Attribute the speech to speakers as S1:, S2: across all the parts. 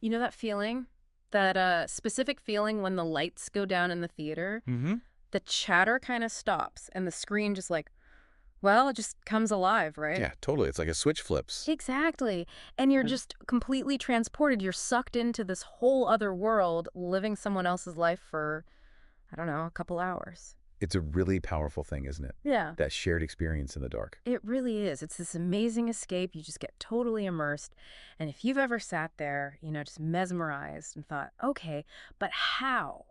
S1: You know that feeling? That specific feeling when the lights go down in the theater?
S2: Mm-hmm.
S1: The chatter kind of stops, and the screen just like, well, it just comes alive, right?
S2: Yeah, totally. It's like a switch flips.
S1: Exactly. And you're just completely transported. You're sucked into this whole other world, living someone else's life for, I don't know, a couple hours.
S2: It's a really powerful thing, isn't it?
S1: Yeah.
S2: That shared experience in the dark.
S1: It really is. It's this amazing escape. You just get totally immersed. And if you've ever sat there, just mesmerized and thought, okay, but how?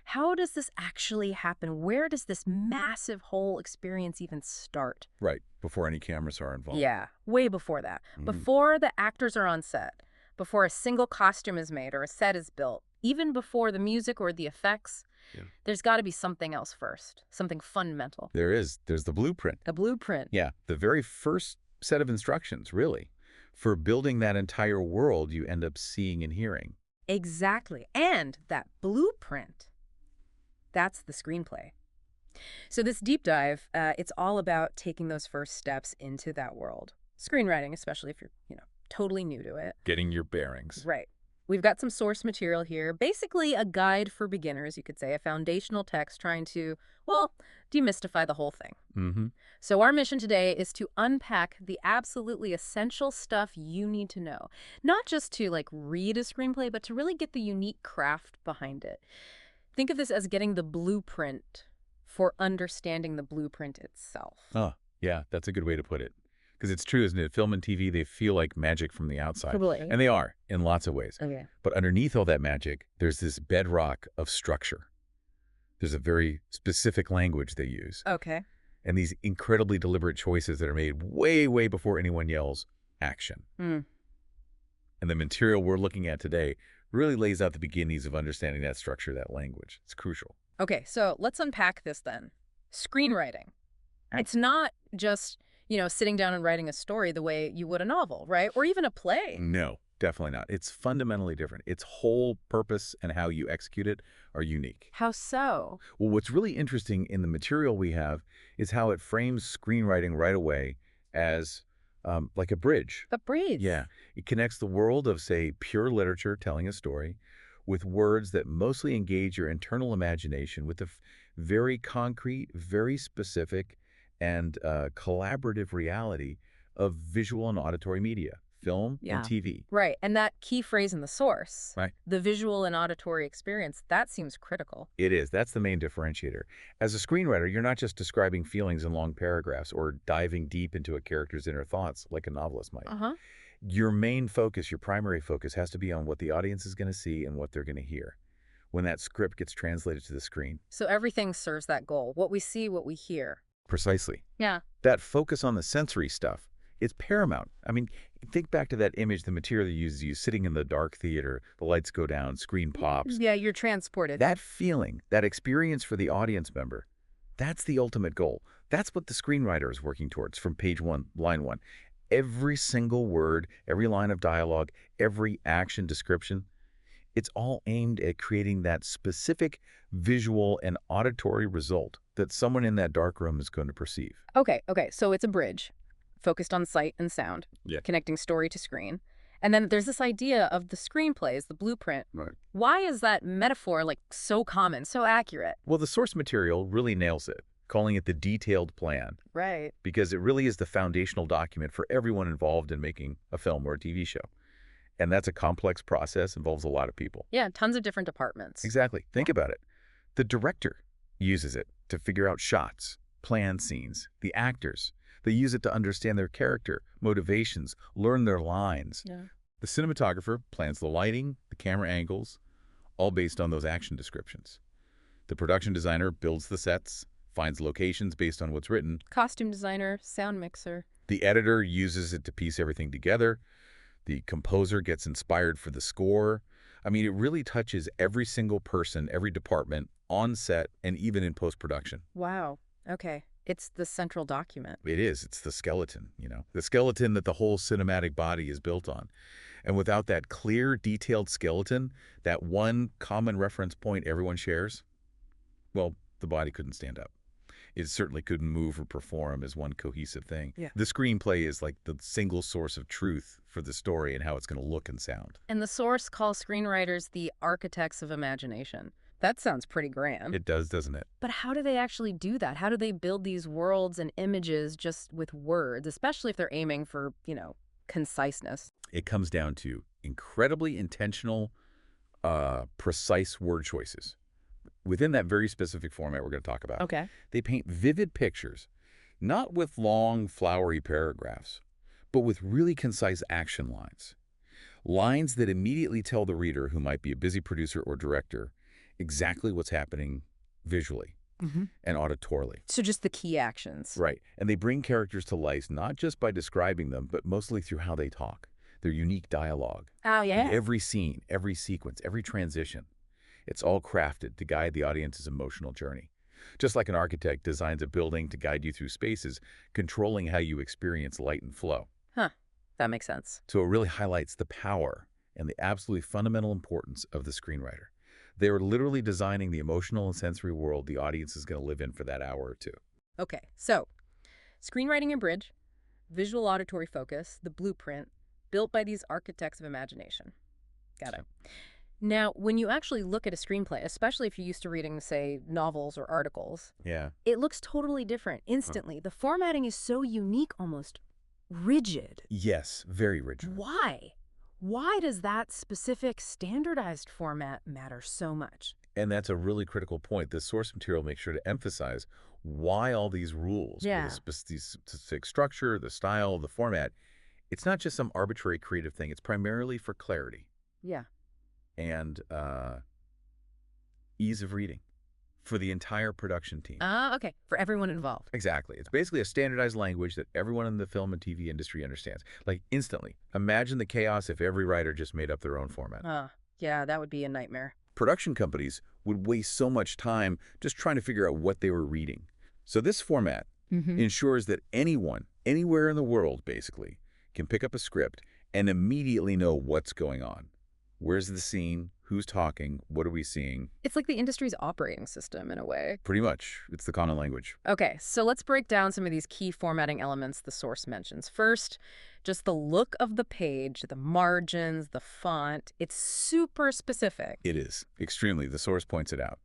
S1: How does this actually happen? Where does this massive whole experience even start?
S2: Right, before any cameras are involved.
S1: Yeah, way before that.
S2: Mhm.
S1: Before the actors are on set, before a single costume is made or a set is built, even before the music or the effects,
S2: Yeah.
S1: there's got to be something else first, something fundamental.
S2: There is. There's the blueprint.
S1: A blueprint.
S2: Yeah, the very first set of instructions, really, for building that entire world you end up seeing and hearing.
S1: Exactly. And that blueprint, that's the screenplay. So this deep dive, it's all about taking those first steps into that world. Screenwriting, especially if you're, totally new to it.
S2: Getting your bearings.
S1: Right. We've got some source material here, basically a guide for beginners, you could say, a foundational text trying to, well, demystify the whole thing.
S2: Mm-hmm.
S1: So our mission today is to unpack the absolutely essential stuff you need to know. Not just to, read a screenplay, but to really get the unique craft behind it. Think of this as getting the blueprint for understanding the blueprint itself.
S2: Oh, yeah, that's a good way to put it. Because it's true, isn't it? Film and TV, they feel like magic from the outside.
S1: Totally.
S2: And they are, in lots of ways.
S1: Okay.
S2: But underneath all that magic, there's this bedrock of structure. There's a very specific language they use.
S1: Okay.
S2: And these incredibly deliberate choices that are made way, way before anyone yells, action.
S1: Mm.
S2: And the material we're looking at today really lays out the beginnings of understanding that structure, that language. It's crucial.
S1: Okay, so let's unpack this then. Screenwriting. It's not just, sitting down and writing a story the way you would a novel, right? Or even a play.
S2: No, definitely not. It's fundamentally different. Its whole purpose and how you execute it are unique.
S1: How so?
S2: Well, what's really interesting in the material we have is how it frames screenwriting right away as like a bridge.
S1: A bridge.
S2: Yeah. It connects the world of, say, pure literature telling a story with words that mostly engage your internal imagination with a very concrete, very specific, and collaborative reality of visual and auditory media, film and TV.
S1: Right, and that key phrase in the source,
S2: Right.
S1: the visual and auditory experience, that seems critical.
S2: It is. That's the main differentiator. As a screenwriter, you're not just describing feelings in long paragraphs or diving deep into a character's inner thoughts like a novelist might.
S1: Uh-huh.
S2: Your main focus, your primary focus, has to be on what the audience is going to see and what they're going to hear when that script gets translated to the screen.
S1: So everything serves that goal, what we see, what we hear.
S2: Precisely.
S1: Yeah.
S2: That focus on the sensory stuff is paramount. I mean, think back to that image, the material you use, you sitting in the dark theater, the lights go down, screen pops.
S1: Yeah, you're transported.
S2: That feeling, that experience for the audience member, that's the ultimate goal. That's what the screenwriter is working towards from page 1, line 1. Every single word, every line of dialogue, every action description, it's all aimed at creating that specific visual and auditory result that someone in that dark room is going to perceive.
S1: Okay, so it's a bridge focused on sight and sound, connecting story to screen. And then there's this idea of the screenplays, the blueprint.
S2: Right.
S1: Why is that metaphor so common, so accurate?
S2: Well, the source material really nails it, calling it the detailed plan,
S1: Right.
S2: because it really is the foundational document for everyone involved in making a film or a TV show. And that's a complex process, involves a lot of people.
S1: Yeah, tons of different departments.
S2: Exactly. Think about it. The director uses it to figure out shots, plan scenes. The actors, they use it to understand their character, motivations, learn their lines.
S1: Yeah.
S2: The cinematographer plans the lighting, the camera angles, all based on those action descriptions. The production designer builds the sets, finds locations based on what's written.
S1: Costume designer, sound mixer.
S2: The editor uses it to piece everything together. The composer gets inspired for the score. I mean, it really touches every single person, every department, on set, and even in post-production.
S1: Wow. Okay. It's the central document.
S2: It is. It's the skeleton, the skeleton that the whole cinematic body is built on. And without that clear, detailed skeleton, that one common reference point everyone shares, well, the body couldn't stand up. It certainly couldn't move or perform as one cohesive thing.
S1: Yeah.
S2: The screenplay is like the single source of truth for the story and how it's going to look and sound.
S1: And the source calls screenwriters the architects of imagination. That sounds pretty grand.
S2: It does, doesn't it?
S1: But how do they actually do that? How do they build these worlds and images just with words, especially if they're aiming for, conciseness?
S2: It comes down to incredibly intentional, precise word choices. Within that very specific format we're going to talk about,
S1: Okay.
S2: they paint vivid pictures, not with long, flowery paragraphs, but with really concise action lines. Lines that immediately tell the reader, who might be a busy producer or director, exactly what's happening visually and auditorily.
S1: So just the key actions.
S2: Right. And they bring characters to life not just by describing them, but mostly through how they talk, their unique dialogue.
S1: Oh, yeah.
S2: Every scene, every sequence, every transition. It's all crafted to guide the audience's emotional journey. Just like an architect designs a building to guide you through spaces, controlling how you experience light and flow.
S1: Huh. That makes sense.
S2: So it really highlights the power and the absolutely fundamental importance of the screenwriter. They are literally designing the emotional and sensory world the audience is going to live in for that hour or two.
S1: Okay. So, screenwriting and bridge, visual auditory focus, the blueprint, built by these architects of imagination. Got it. Now, when you actually look at a screenplay, especially if you're used to reading, say, novels or articles,
S2: Yeah.
S1: it looks totally different instantly. The formatting is so unique, almost rigid.
S2: Yes, very rigid.
S1: Why? Why does that specific standardized format matter so much?
S2: And that's a really critical point. The source material makes sure to emphasize why all these rules,
S1: Yeah.
S2: the specific structure, the style, the format. It's not just some arbitrary creative thing. It's primarily for clarity
S1: Yeah.
S2: and ease of reading for the entire production team.
S1: Okay. For everyone involved.
S2: Exactly. It's basically a standardized language that everyone in the film and TV industry understands. Like instantly. Imagine the chaos if every writer just made up their own format.
S1: Yeah, that would be a nightmare.
S2: Production companies would waste so much time just trying to figure out what they were reading. So this format ensures that anyone, anywhere in the world, basically, can pick up a script and immediately know what's going on. Where's the scene? Who's talking? What are we seeing?
S1: It's like the industry's operating system in a way.
S2: Pretty much. It's the common language.
S1: Okay, so let's break down some of these key formatting elements the source mentions. First, just the look of the page, the margins, the font. It's super specific.
S2: It is. Extremely. The source points it out.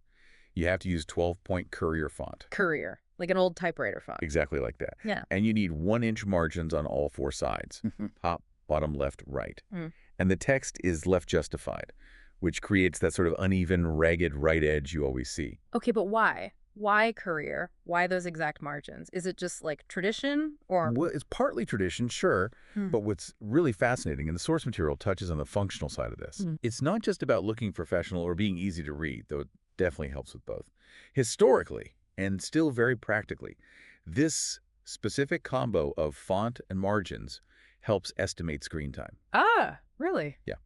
S2: You have to use 12-point Courier font.
S1: Courier, like an old typewriter font.
S2: Exactly like that.
S1: Yeah.
S2: And you need 1-inch margins on all 4 sides. Top, bottom, left, right. And the text is left justified, which creates that sort of uneven, ragged right edge you always see.
S1: Okay, but why? Why Courier? Why those exact margins? Is it just like tradition or?
S2: Well, it's partly tradition, sure, but what's really fascinating, and the source material touches on the functional side of this, it's not just about looking professional or being easy to read, though it definitely helps with both. Historically, and still very practically, this specific combo of font and margins helps estimate screen time.
S1: Really?
S2: Yeah.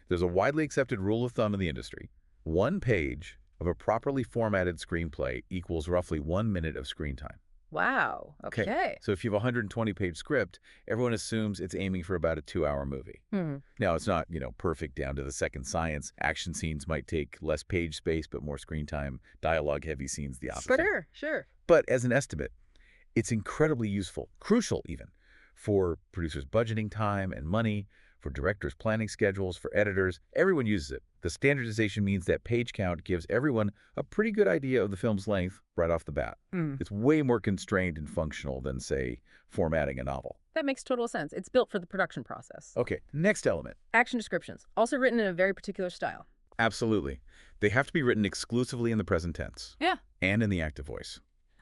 S2: There's a widely accepted rule of thumb in the industry. 1 page of a properly formatted screenplay equals roughly 1 minute of screen time.
S1: Wow. Okay.
S2: So if you have a 120-page script, everyone assumes it's aiming for about a 2-hour movie. Now, it's not, perfect down to the second science. Action scenes might take less page space, but more screen time. Dialogue-heavy scenes, the opposite.
S1: Sure.
S2: But as an estimate, it's incredibly useful, crucial even, for producers' budgeting time and money, for directors' planning schedules, for editors. Everyone uses it. The standardization means that page count gives everyone a pretty good idea of the film's length right off the bat. It's way more constrained and functional than, say, formatting a novel.
S1: That makes total sense. It's built for the production process.
S2: Okay, next element.
S1: Action descriptions, also written in a very particular style.
S2: Absolutely. They have to be written exclusively in the present tense.
S1: Yeah.
S2: And in the active voice.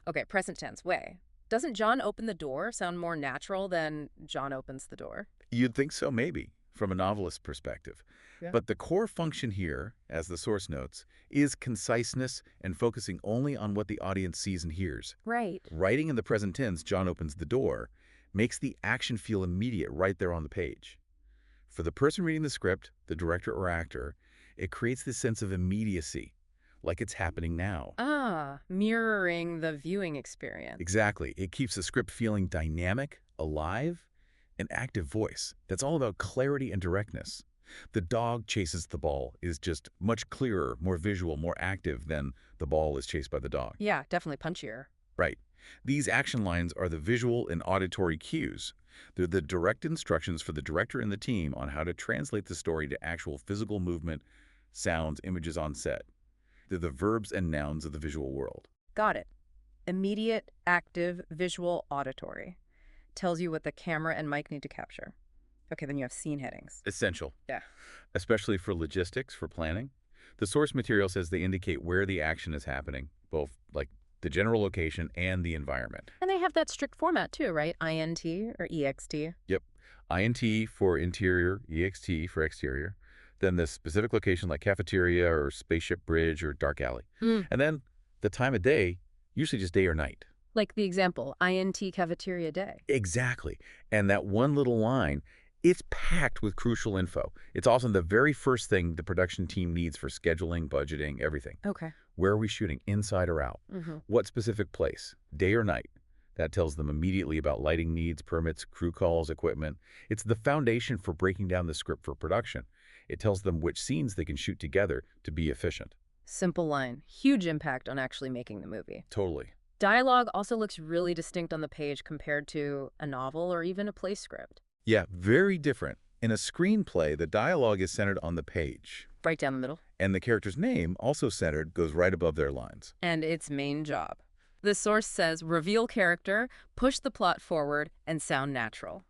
S1: Okay, present tense, way. Doesn't John open the door sound more natural than John opens the door?
S2: You'd think so, maybe, from a novelist's perspective.
S1: Yeah.
S2: But the core function here, as the source notes, is conciseness and focusing only on what the audience sees and hears.
S1: Right.
S2: Writing in the present tense, John opens the door, makes the action feel immediate right there on the page. For the person reading the script, the director or actor, it creates this sense of immediacy, like it's happening now.
S1: Mirroring the viewing experience.
S2: Exactly. It keeps the script feeling dynamic, alive, an active voice. That's all about clarity and directness. The dog chases the ball is just much clearer, more visual, more active than the ball is chased by the dog.
S1: Yeah, definitely punchier.
S2: Right. These action lines are the visual and auditory cues. They're the direct instructions for the director and the team on how to translate the story to actual physical movement, sounds, images on set. They're the verbs and nouns of the visual world.
S1: Got it. Immediate, active, visual, auditory. Tells you what the camera and mic need to capture. Okay, then you have scene headings.
S2: Essential.
S1: Yeah.
S2: Especially for logistics, for planning. The source material says they indicate where the action is happening, both like the general location and the environment.
S1: And they have that strict format too, right? INT or EXT.
S2: Yep. INT for interior, EXT for exterior. Then the specific location like cafeteria or spaceship bridge or dark alley. And then the time of day, usually just day or night.
S1: Like the example, INT cafeteria day.
S2: Exactly. And that one little line, it's packed with crucial info. It's often the very first thing the production team needs for scheduling, budgeting, everything.
S1: Okay.
S2: Where are we shooting, inside or out? What specific place, day or night? That tells them immediately about lighting needs, permits, crew calls, equipment. It's the foundation for breaking down the script for production. It tells them which scenes they can shoot together to be efficient.
S1: Simple line. Huge impact on actually making the movie.
S2: Totally.
S1: Dialogue also looks really distinct on the page compared to a novel or even a play script.
S2: Yeah, very different. In a screenplay, the dialogue is centered on the page.
S1: Right down the middle.
S2: And the character's name, also centered, goes right above their lines.
S1: And its main job. The source says, reveal character, push the plot forward, and sound natural.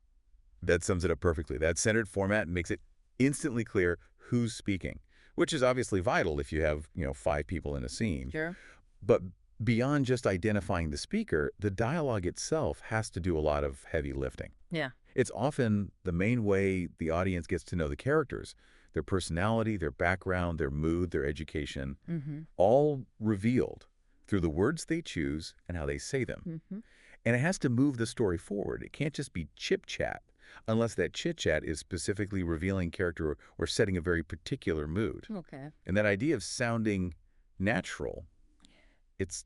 S2: That sums it up perfectly. That centered format makes it instantly clear who's speaking, which is obviously vital if you have, 5 people in a scene.
S1: Sure.
S2: But beyond just identifying the speaker, the dialogue itself has to do a lot of heavy lifting.
S1: Yeah.
S2: It's often the main way the audience gets to know the characters, their personality, their background, their mood, their education, all revealed through the words they choose and how they say them. And it has to move the story forward. It can't just be chit-chat unless that chit-chat is specifically revealing character or setting a very particular mood.
S1: Okay.
S2: And that idea of sounding natural, it's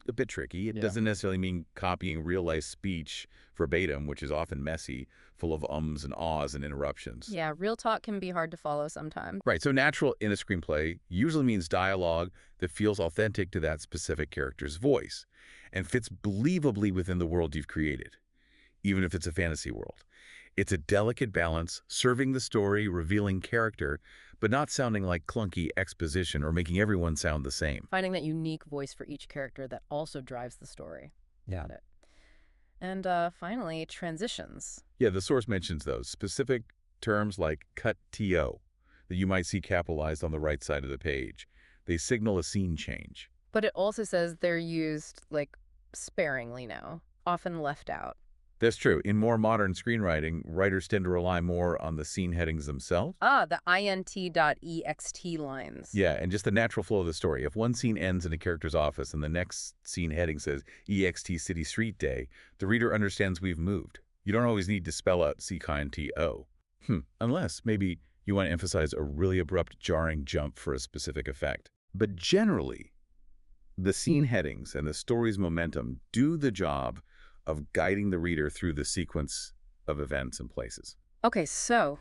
S2: a bit tricky. It doesn't necessarily mean copying real-life speech verbatim, which is often messy, full of ums and ahs and interruptions.
S1: Yeah, real talk can be hard to follow sometimes.
S2: Right, so natural in a screenplay usually means dialogue that feels authentic to that specific character's voice and fits believably within the world you've created, even if it's a fantasy world. It's a delicate balance, serving the story, revealing character, but not sounding like clunky exposition or making everyone sound the same.
S1: Finding that unique voice for each character that also drives the story. Got it. And finally, transitions.
S2: Yeah, the source mentions those. Specific terms like cut TO that you might see capitalized on the right side of the page. They signal a scene change.
S1: But it also says they're used, sparingly now, often left out.
S2: That's true. In more modern screenwriting, writers tend to rely more on the scene headings themselves.
S1: Ah, the int.ext lines.
S2: Yeah, and just the natural flow of the story. If one scene ends in a character's office and the next scene heading says EXT City Street Day, the reader understands we've moved. You don't always need to spell out CKNTO. Unless maybe you want to emphasize a really abrupt, jarring jump for a specific effect. But generally, the scene headings and the story's momentum do the job of guiding the reader through the sequence of events and places.
S1: Okay, so,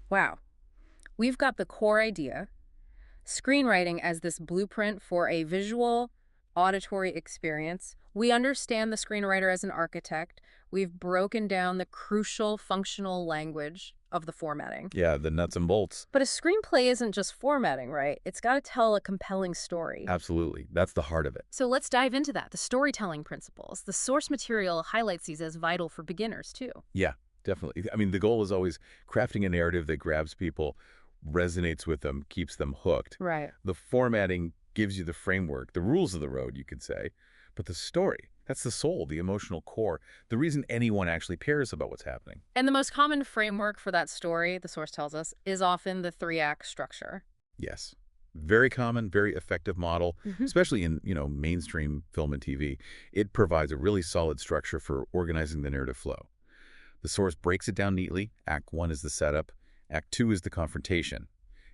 S1: wow. We've got the core idea, screenwriting as this blueprint for a visual, auditory experience. We understand the screenwriter as an architect. We've broken down the crucial functional language of the formatting.
S2: Yeah, the nuts and bolts.
S1: But a screenplay isn't just formatting, right? It's got to tell a compelling story.
S2: Absolutely. That's the heart of it.
S1: So let's dive into that, the storytelling principles. The source material highlights these as vital for beginners, too.
S2: Yeah, definitely. I mean, the goal is always crafting a narrative that grabs people, resonates with them, keeps them hooked.
S1: Right.
S2: The formatting gives you the framework, the rules of the road, you could say. But the story, that's the soul, the emotional core, the reason anyone actually cares about what's happening.
S1: And the most common framework for that story, the source tells us, is often the 3-act structure.
S2: Yes. Very common, very effective model, especially in, mainstream film and TV. It provides a really solid structure for organizing the narrative flow. The source breaks it down neatly. Act 1 is the setup. Act 2 is the confrontation.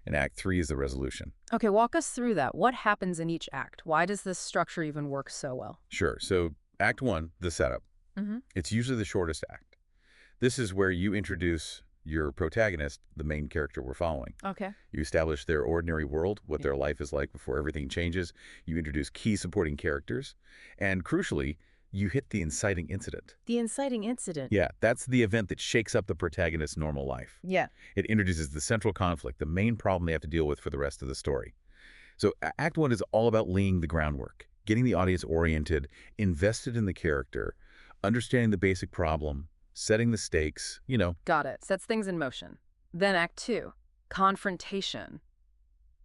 S2: And Act 3 is the resolution.
S1: Okay, walk us through that. What happens in each act? Why does this structure even work so well?
S2: Sure. So Act 1, the setup. It's usually the shortest act. This is where you introduce your protagonist, the main character we're following.
S1: Okay.
S2: You establish their ordinary world, what their life is like before everything changes. You introduce key supporting characters. And crucially, You hit the inciting incident.
S1: The inciting incident.
S2: Yeah, that's the event that shakes up the protagonist's normal life.
S1: Yeah.
S2: It introduces the central conflict, the main problem they have to deal with for the rest of the story. So Act 1 is all about laying the groundwork, getting the audience oriented, invested in the character, understanding the basic problem, setting the stakes,
S1: Got it. Sets things in motion. Then Act 2. Confrontation.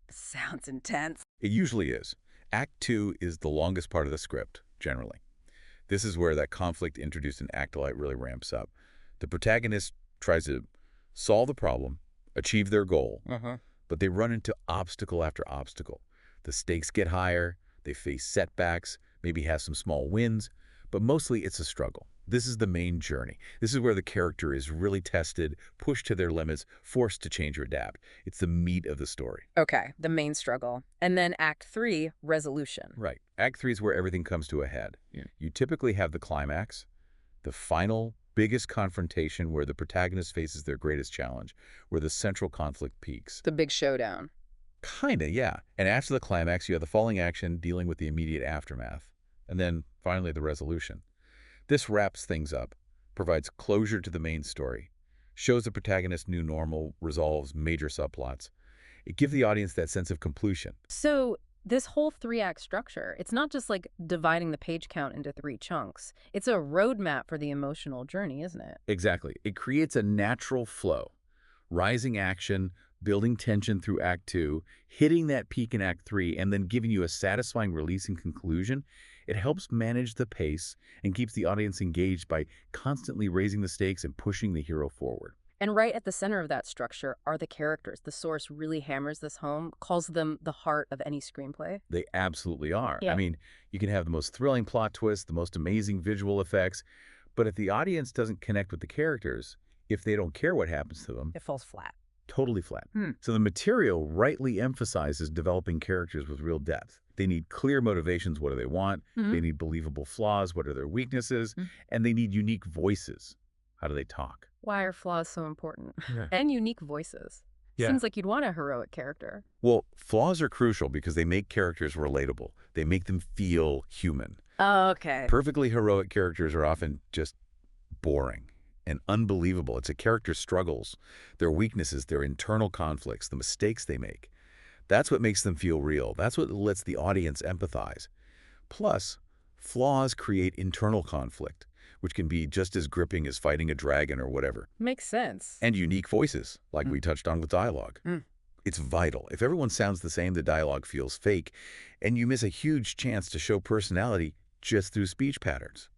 S1: Sounds intense.
S2: It usually is. Act 2 is the longest part of the script, generally. This is where that conflict introduced in Act Light really ramps up. The protagonist tries to solve the problem, achieve their goal, but they run into obstacle after obstacle. The stakes get higher, they face setbacks, maybe have some small wins, but mostly it's a struggle. This is the main journey. This is where the character is really tested, pushed to their limits, forced to change or adapt. It's the meat of the story.
S1: Okay, the main struggle. And then Act 3, resolution.
S2: Right. Act 3 is where everything comes to a head. You typically have the climax, the final biggest confrontation where the protagonist faces their greatest challenge, where the central conflict peaks.
S1: The big showdown.
S2: Kinda, yeah. And after the climax, you have the falling action dealing with the immediate aftermath. And then, finally, the resolution. This wraps things up, provides closure to the main story, shows the protagonist's new normal, resolves major subplots. It gives the audience that sense of completion.
S1: So this whole 3-act structure, it's not just like dividing the page count into 3 chunks. It's a roadmap for the emotional journey, isn't it?
S2: Exactly. It creates a natural flow. Rising action, building tension through Act 2, hitting that peak in Act 3, and then giving you a satisfying release and conclusion. It helps manage the pace and keeps the audience engaged by constantly raising the stakes and pushing the hero forward.
S1: And right at the center of that structure are the characters. The source really hammers this home, calls them the heart of any screenplay.
S2: They absolutely are.
S1: Yeah.
S2: I mean, you can have the most thrilling plot twists, the most amazing visual effects, but if the audience doesn't connect with the characters, if they don't care what happens to them,
S1: It falls flat.
S2: totally flat. So the material rightly emphasizes developing characters with real depth. They need clear motivations. What do they want? They need believable flaws. What are their weaknesses? And they need unique voices. How do they talk?
S1: Why are flaws so important?
S2: Yeah.
S1: And unique voices.
S2: Yeah.
S1: Seems like you'd want a heroic character.
S2: Well, flaws are crucial because they make characters relatable. They make them feel human.
S1: Oh, okay.
S2: Perfectly heroic characters are often just boring and unbelievable. It's a character's struggles, their weaknesses, their internal conflicts, the mistakes they make. That's what makes them feel real. That's what lets the audience empathize. Plus, flaws create internal conflict, which can be just as gripping as fighting a dragon or whatever.
S1: Makes sense.
S2: And unique voices, like we touched on with dialogue. It's vital. If everyone sounds the same, the dialogue feels fake, and you miss a huge chance to show personality just through speech patterns.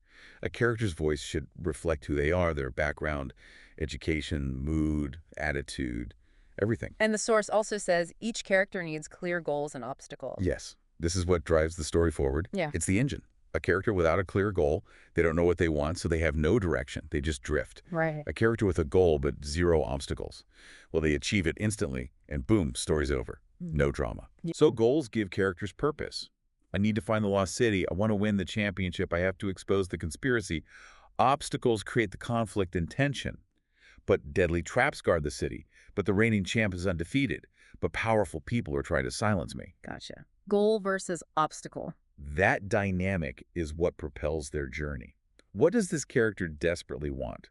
S2: A character's voice should reflect who they are, their background, education, mood, attitude, everything.
S1: And the source also says each character needs clear goals and obstacles.
S2: Yes, this is what drives the story forward.
S1: Yeah.
S2: It's the engine. A character without a clear goal, they don't know what they want, so they have no direction. They just drift.
S1: Right.
S2: A character with a goal but zero obstacles. Well, they achieve it instantly, and boom, story's over. No drama. So goals give characters purpose. I need to find the lost city. I want to win the championship. I have to expose the conspiracy. Obstacles create the conflict and tension. But deadly traps guard the city. But the reigning champ is undefeated. But powerful people are trying to silence me.
S1: Gotcha. Goal versus obstacle.
S2: That dynamic is what propels their journey. What does this character desperately want?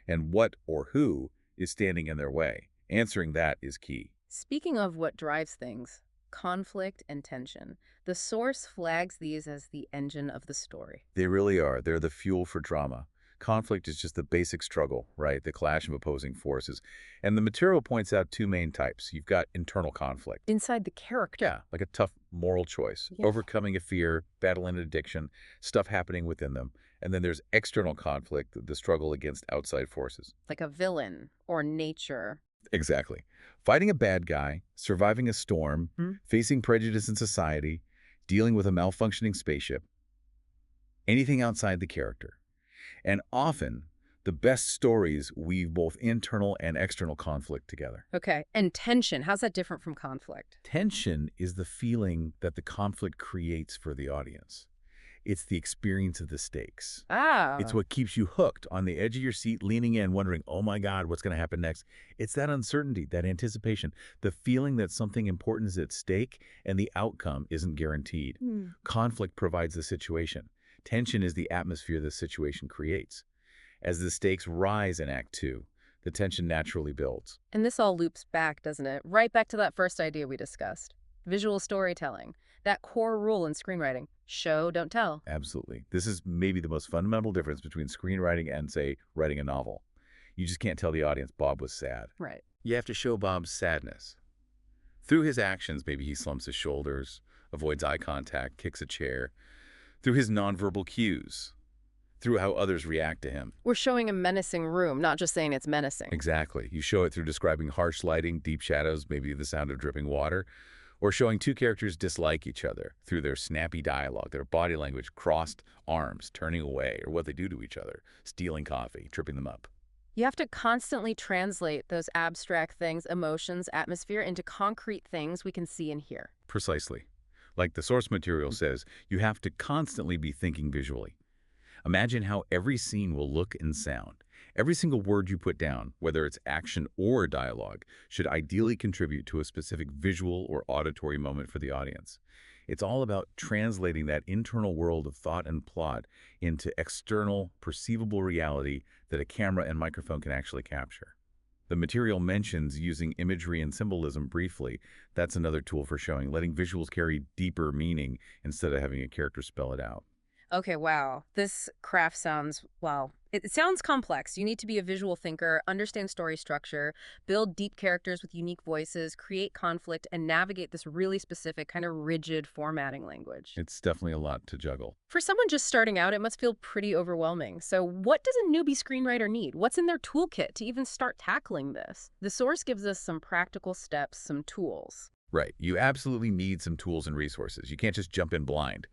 S2: And what or who is standing in their way? Answering that is key.
S1: Speaking of what drives things, conflict and tension, the source flags these as the engine of the story.
S2: They really are. They're the fuel for drama. Conflict is just the basic struggle, right? The clash of opposing forces. And the material points out 2 main types. You've got internal conflict.
S1: Inside the character.
S2: Yeah, like a tough moral choice,
S1: Yeah.
S2: overcoming a fear, battling an addiction, stuff happening within them. And then there's external conflict, the struggle against outside forces.
S1: Like a villain or nature.
S2: Exactly. Fighting a bad guy, surviving a storm, facing prejudice in society, dealing with a malfunctioning spaceship. Anything outside the character. And often, the best stories weave both internal and external conflict together.
S1: Okay. And tension, how's that different from conflict?
S2: Tension is the feeling that the conflict creates for the audience. It's the experience of the stakes.
S1: Ah.
S2: It's what keeps you hooked, on the edge of your seat, leaning in, wondering, oh my God, what's going to happen next? It's that uncertainty, that anticipation, the feeling that something important is at stake and the outcome isn't guaranteed. Conflict provides the situation. Tension is the atmosphere the situation creates. As the stakes rise in Act 2, the tension naturally builds.
S1: And this all loops back, doesn't it? Right back to that first idea we discussed. Visual storytelling. That core rule in screenwriting. Show, don't tell.
S2: Absolutely. This is maybe the most fundamental difference between screenwriting and, say, writing a novel. You just can't tell the audience Bob was sad.
S1: Right.
S2: You have to show Bob's sadness. Through his actions, maybe he slumps his shoulders, avoids eye contact, kicks a chair. Through his nonverbal cues. Through how others react to him.
S1: We're showing a menacing room, not just saying it's menacing.
S2: Exactly. You show it through describing harsh lighting, deep shadows, maybe the sound of dripping water, or showing two characters dislike each other through their snappy dialogue, their body language, crossed arms, turning away, or what they do to each other, stealing coffee, tripping them up.
S1: You have to constantly translate those abstract things, emotions, atmosphere, into concrete things we can see and hear.
S2: Precisely. Like the source material says, you have to constantly be thinking visually. Imagine how every scene will look and sound. Every single word you put down, whether it's action or dialogue, should ideally contribute to a specific visual or auditory moment for the audience. It's all about translating that internal world of thought and plot into external, perceivable reality that a camera and microphone can actually capture. The material mentions using imagery and symbolism briefly. That's another tool for showing, letting visuals carry deeper meaning instead of having a character spell it out.
S1: Okay, wow. This craft sounds, wow. It sounds complex. You need to be a visual thinker, understand story structure, build deep characters with unique voices, create conflict, and navigate this really specific, kind of rigid formatting language.
S2: It's definitely a lot to juggle.
S1: For someone just starting out, it must feel pretty overwhelming. So what does a newbie screenwriter need? What's in their toolkit to even start tackling this? The source gives us some practical steps, some tools.
S2: Right. You absolutely need some tools and resources. You can't just jump in blind.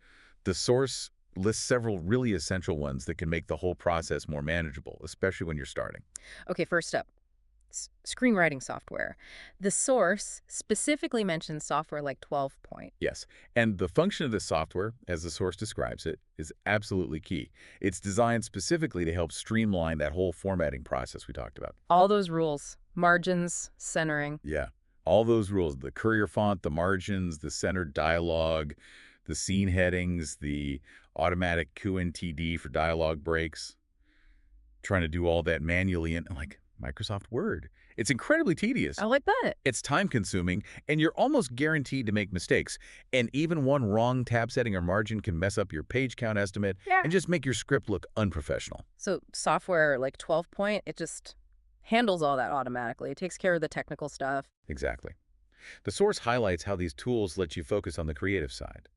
S2: The source lists several really essential ones that can make the whole process more manageable, especially when you're starting.
S1: Okay, first up, screenwriting software. The source specifically mentions software like 12 Point.
S2: Yes, and the function of this software, as the source describes it, is absolutely key. It's designed specifically to help streamline that whole formatting process we talked about.
S1: All those rules, margins, centering.
S2: Yeah, all those rules, the courier font, the margins, the centered dialogue, the scene headings, the automatic QNTD for dialogue breaks, trying to do all that manually in like Microsoft Word. It's incredibly tedious.
S1: I like that.
S2: It's time-consuming, and you're almost guaranteed to make mistakes. And even one wrong tab setting or margin can mess up your page count estimate and just make your script look unprofessional.
S1: So software like 12 Point, it just handles all that automatically. It takes care of the technical stuff.
S2: Exactly. The source highlights how these tools let you focus on the creative side.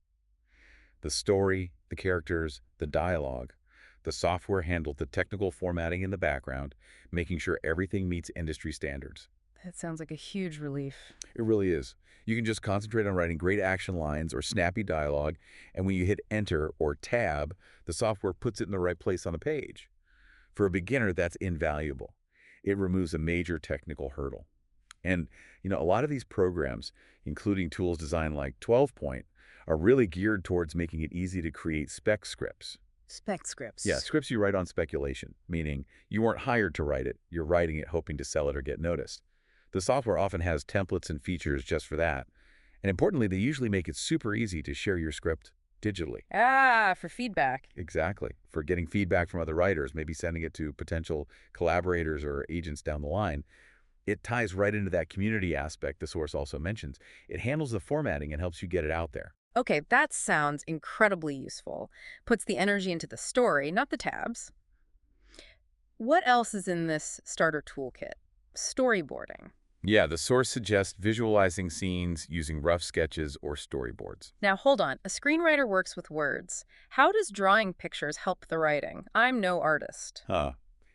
S2: The story, the characters, the dialogue. The software handled the technical formatting in the background, making sure everything meets industry standards.
S1: That sounds like a huge relief.
S2: It really is. You can just concentrate on writing great action lines or snappy dialogue, and when you hit Enter or Tab, the software puts it in the right place on the page. For a beginner, that's invaluable. It removes a major technical hurdle. And, a lot of these programs, including tools designed like 12 Point, are really geared towards making it easy to create spec scripts.
S1: Spec scripts.
S2: Yeah, scripts you write on speculation, meaning you weren't hired to write it, you're writing it hoping to sell it or get noticed. The software often has templates and features just for that. And importantly, they usually make it super easy to share your script digitally.
S1: For feedback.
S2: Exactly. For getting feedback from other writers, maybe sending it to potential collaborators or agents down the line. It ties right into that community aspect the source also mentions. It handles the formatting and helps you get it out there.
S1: Okay, that sounds incredibly useful. Puts the energy into the story, not the tabs. What else is in this starter toolkit? Storyboarding.
S2: Yeah, the source suggests visualizing scenes using rough sketches or storyboards.
S1: Now, hold on. A screenwriter works with words. How does drawing pictures help the writing? I'm no artist.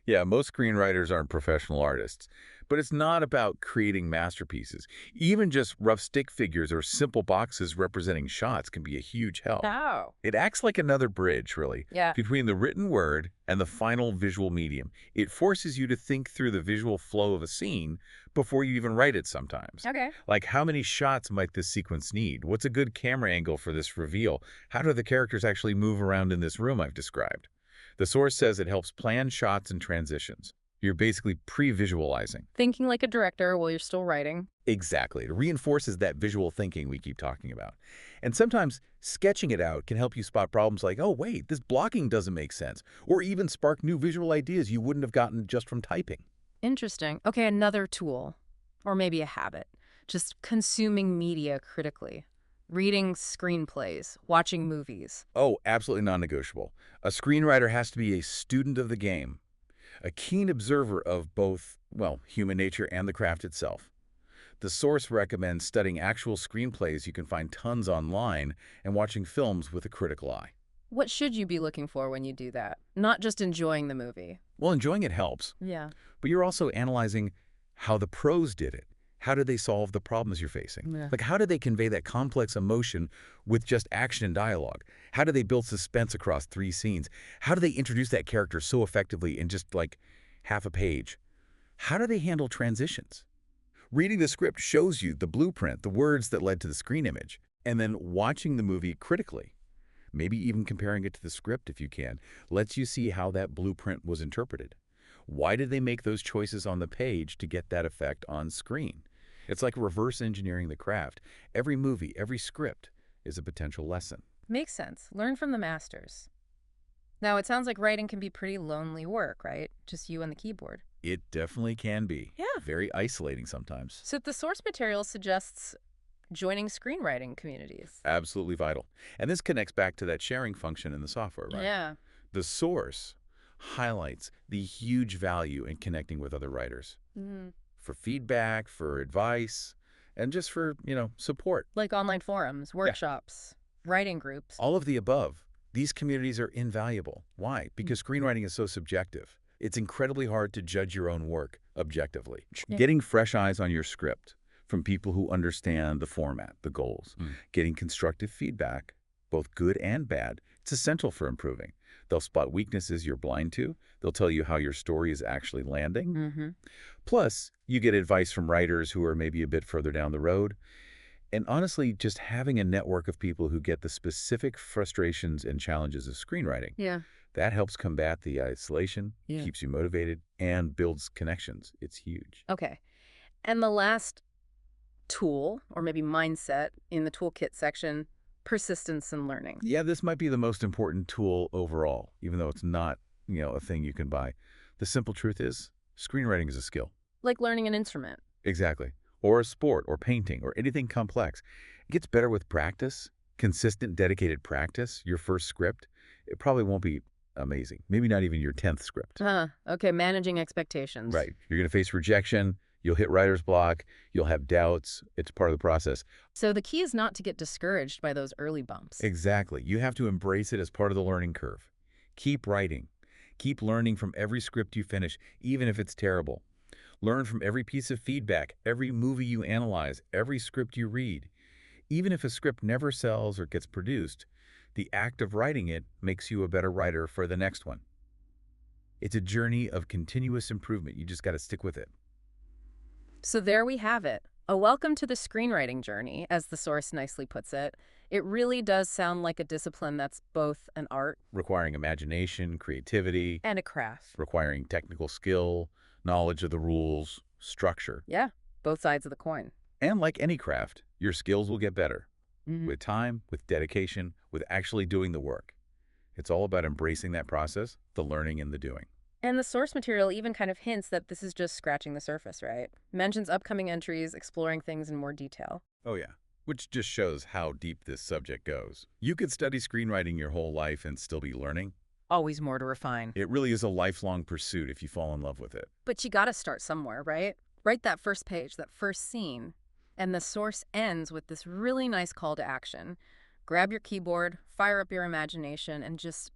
S2: Yeah, most screenwriters aren't professional artists. But it's not about creating masterpieces. Even just rough stick figures or simple boxes representing shots can be a huge help.
S1: Oh.
S2: It acts like another bridge, really,
S1: Yeah.
S2: between the written word and the final visual medium. It forces you to think through the visual flow of a scene before you even write it sometimes.
S1: Okay.
S2: Like, how many shots might this sequence need? What's a good camera angle for this reveal? How do the characters actually move around in this room I've described? The source says it helps plan shots and transitions. You're basically pre-visualizing.
S1: Thinking like a director while you're still writing.
S2: Exactly. It reinforces that visual thinking we keep talking about. And sometimes sketching it out can help you spot problems like, oh, wait, this blocking doesn't make sense, or even spark new visual ideas you wouldn't have gotten just from typing.
S1: Interesting. Okay, another tool, or maybe a habit, just consuming media critically. Reading screenplays, watching movies.
S2: Oh, absolutely non-negotiable. A screenwriter has to be a student of the game, a keen observer of both, well, human nature and the craft itself. The source recommends studying actual screenplays you can find tons online and watching films with a critical eye.
S1: What should you be looking for when you do that? Not just enjoying the movie.
S2: Well, enjoying it helps,
S1: Yeah.
S2: but you're also analyzing how the pros did it. How did they solve the problems you're facing?
S1: Yeah.
S2: Like, how did they convey that complex emotion with just action and dialogue? How do they build suspense across 3 scenes? How do they introduce that character so effectively in just, like, half a page? How do they handle transitions? Reading the script shows you the blueprint, the words that led to the screen image, and then watching the movie critically, maybe even comparing it to the script if you can, lets you see how that blueprint was interpreted. Why did they make those choices on the page to get that effect on screen? It's like reverse engineering the craft. Every movie, every script is a potential lesson.
S1: Makes sense. Learn from the masters. Now, it sounds like writing can be pretty lonely work, right? Just you and the keyboard.
S2: It definitely can be.
S1: Yeah.
S2: Very isolating sometimes.
S1: So the source material suggests joining screenwriting communities.
S2: Absolutely vital. And this connects back to that sharing function in the software, right?
S1: Yeah.
S2: The source highlights the huge value in connecting with other writers
S1: Mhm.
S2: for feedback, for advice, and just for, support.
S1: Like online forums, workshops, writing groups.
S2: All of the above. These communities are invaluable. Why? Because screenwriting is so subjective. It's incredibly hard to judge your own work objectively.
S1: Yeah.
S2: Getting fresh eyes on your script from people who understand the format, the goals, getting constructive feedback, both good and bad, it's essential for improving. They'll spot weaknesses you're blind to. They'll tell you how your story is actually landing.
S1: Mm-hmm.
S2: Plus, you get advice from writers who are maybe a bit further down the road. And honestly, just having a network of people who get the specific frustrations and challenges of screenwriting,
S1: Yeah.
S2: that helps combat the isolation,
S1: Yeah.
S2: keeps you motivated, and builds connections. It's huge.
S1: Okay. And the last tool, or maybe mindset in the toolkit section, persistence and learning.
S2: Yeah, this might be the most important tool overall, even though it's not, a thing you can buy. The simple truth is, screenwriting is a skill.
S1: Like learning an instrument.
S2: Exactly. Or a sport, or painting, or anything complex. It gets better with practice, consistent, dedicated practice. Your first script, it probably won't be amazing. Maybe not even your 10th script.
S1: Okay, managing expectations.
S2: Right. You're going to face rejection. You'll hit writer's block. You'll have doubts. It's part of the process.
S1: So the key is not to get discouraged by those early bumps.
S2: Exactly. You have to embrace it as part of the learning curve. Keep writing. Keep learning from every script you finish, even if it's terrible. Learn from every piece of feedback, every movie you analyze, every script you read. Even if a script never sells or gets produced, the act of writing it makes you a better writer for the next one. It's a journey of continuous improvement. You just got to stick with it.
S1: So there we have it. A welcome to the screenwriting journey, as the source nicely puts it. It really does sound like a discipline that's both an art
S2: Requiring imagination, creativity,
S1: and a craft.
S2: requiring technical skill, knowledge of the rules, structure.
S1: Yeah, both sides of the coin.
S2: And like any craft, your skills will get better
S1: Mhm.
S2: with time, with dedication, with actually doing the work. It's all about embracing that process, the learning and the doing.
S1: And the source material even kind of hints that this is just scratching the surface, right? Mentions upcoming entries, exploring things in more detail.
S2: Oh yeah, which just shows how deep this subject goes. You could study screenwriting your whole life and still be learning.
S1: Always more to refine.
S2: It really is a lifelong pursuit if you fall in love with it.
S1: But you gotta start somewhere, right? Write that first page, that first scene. And the source ends with this really nice call to action. Grab your keyboard, fire up your imagination, and just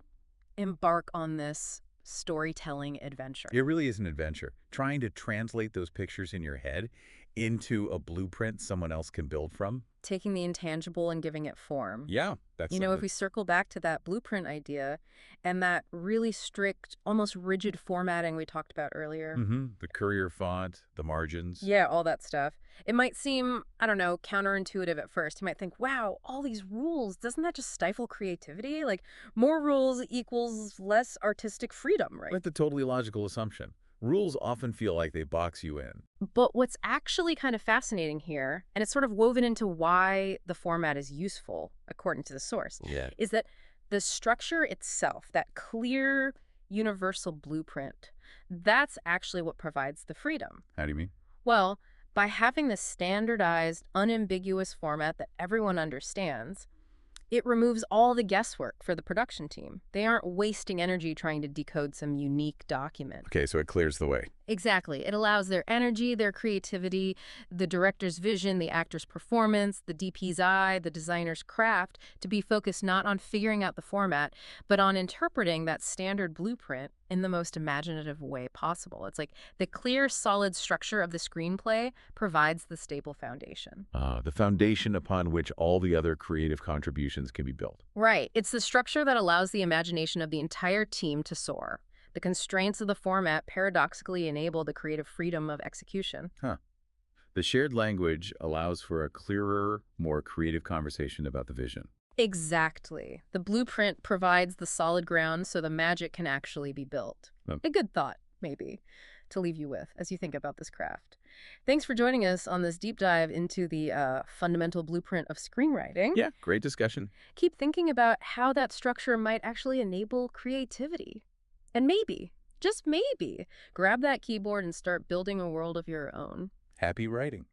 S1: embark on this storytelling adventure.
S2: It really is an adventure. Trying to translate those pictures in your head into a blueprint someone else can build from.
S1: Taking the intangible and giving it form.
S2: Yeah, that's
S1: You know, if we circle back to that blueprint idea and that really strict, almost rigid formatting we talked about earlier.
S2: the courier font, the margins.
S1: Yeah, all that stuff. It might seem, I don't know, counterintuitive at first. You might think, wow, all these rules, doesn't that just stifle creativity? Like, more rules equals less artistic freedom, right?
S2: That's a totally logical assumption. Rules often feel like they box you in.
S1: But what's actually kind of fascinating here, and it's sort of woven into why the format is useful, according to the source,
S2: Yeah.
S1: is that the structure itself, that clear universal blueprint, that's actually what provides the freedom.
S2: How do you mean?
S1: Well, by having this standardized, unambiguous format that everyone understands, it removes all the guesswork for the production team. They aren't wasting energy trying to decode some unique document.
S2: Okay, so it clears the way.
S1: Exactly. It allows their energy, their creativity, the director's vision, the actor's performance, the DP's eye, the designer's craft to be focused not on figuring out the format, but on interpreting that standard blueprint in the most imaginative way possible. It's like the clear, solid structure of the screenplay provides the stable foundation.
S2: The foundation upon which all the other creative contributions can be built.
S1: Right. It's the structure that allows the imagination of the entire team to soar. The constraints of the format paradoxically enable the creative freedom of execution.
S2: Huh. The shared language allows for a clearer, more creative conversation about the vision.
S1: Exactly. The blueprint provides the solid ground so the magic can actually be built.
S2: Oh.
S1: A good thought, maybe, to leave you with as you think about this craft. Thanks for joining us on this deep dive into the fundamental blueprint of screenwriting.
S2: Yeah, great discussion.
S1: Keep thinking about how that structure might actually enable creativity. And maybe, just maybe, grab that keyboard and start building a world of your own.
S2: Happy writing.